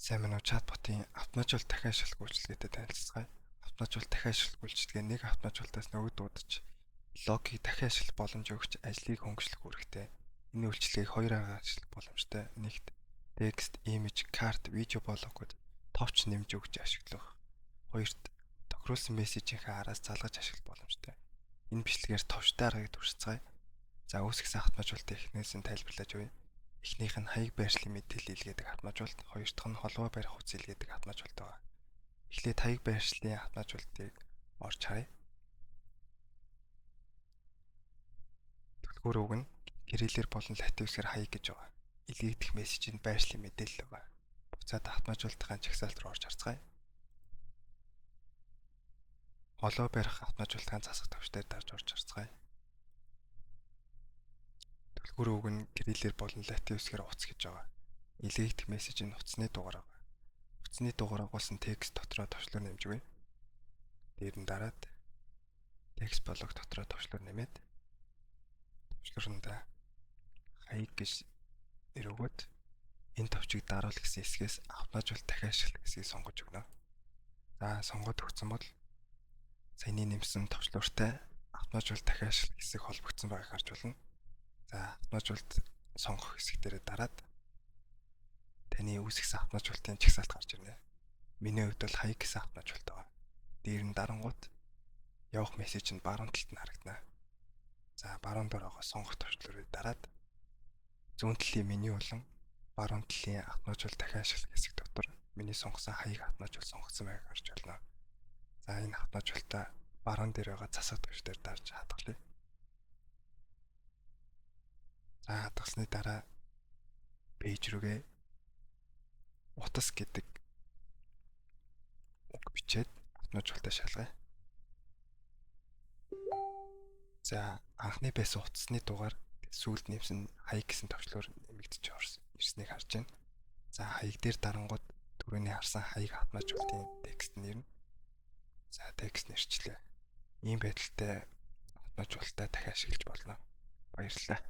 Сайн байна уу? Чатботын автоматжуул дахин ашиглах үйлчилгээтэй танилцгаая. Автоматжуул дахин ашиглах үйлчилгээ нэг автоматжуулалтаас нөгөө дуудаж логик дахин ашиглах боломж өгч ажлыг хөнгөлөх үүрэгтэй. Энэ үйлчилгээг хоёр аргаар ашиглах боломжтой. Нэгт текст, имиж, карт, видео блокод товч нэмж өгч ашиглах. Хоёрт тохируулсан мессежийнхээ араас залгаж ашиглах боломжтой. Энэ бичлэгээр товчтой аргыг туршицгаая. За үүсгэсэн автоматжуулалтыг эхнээс нь тайлбарлаж өгье. Эхнийх нь хаяг байршлын мэдээлэл илгээдэг автоматжуулалт, хоёр дахь нь холбоо барих хувцас илгээдэг автоматжуулалт байна. Эхлээд хаяг байршлын автоматжуулалтыг орж харъя. Түлхүүр үг нь кириллээр болон латин үгээр хаяг гэж байгаа. Илгээгдэх мессежинд байршлын мэдээлэл байгаа. Буцаад автоматжуулалтын жагсаалт руу орж харцгаая. Холбоо барих автоматжуулалтын засах төвч дээр дарж орж харцгаая. Түлхүүр үг нь кириллээр болон латин үгээр утас гэж байгаа. Илгээгдэх мессежийн утасны дугаар байгаа. Утасны дугаар агуулсан текст дотроо товчлуур нэмж өгье. Дээр нь дараад текст блок дотроо товчлуур нэмээд товчлуурнда хаяг гэж нэр өгөөд энэ товчийг даруул гэсэн хэсгээс автоматжуулалт дахин ашиглах хэсгийг сонгож өгнө. За сонгоод өгсөн бол саяны нэмсэн товчлууртай автоматжуулалт дахин ашиглах хэсэг холбогдсон байгааг харж болно. За автоматжуулалт сонгох хэсэг дээр дараад таны үүсгэсэн автоматжуулалтын жагсаалт гарч ирнэ. Миний хувьд бол хаяг гэсэн автоматжуулалт байгаа. Дээр нь дарангууд явах мессеж нь баруун талд нь харагдана. За баруун дээр байгаа сонгох товчлуурыг дараад зүүн талын меню болон баруун талын автоматжуулалт дахин ашиглах хэсэг дотор миний сонгосон хаяг автоматжуулалт сонгогдсон байгааг харж байна. За энэ автоматжуулалтаа баруун дээр байгаа засах төвч дээр дарж хадгалъя. За хадгалсны дараа пэйж рүүгээ утас гэдэг үг бичээд автоматжуулалтаа шалгая. За анхны байсан утасны дугаар сүүлд нэмсэн хаяг гэсэн товчлуур нэмэгдэж ирснийг харж байна. За хаяг дээр дарангууд түрүүний харсан хаяг автоматжуулалтын текст нэрнэ. За текст нэрчлээ. Ийм байдалтай автоматжуулалтаа дахин ашиглаж болно. Баярлалаа.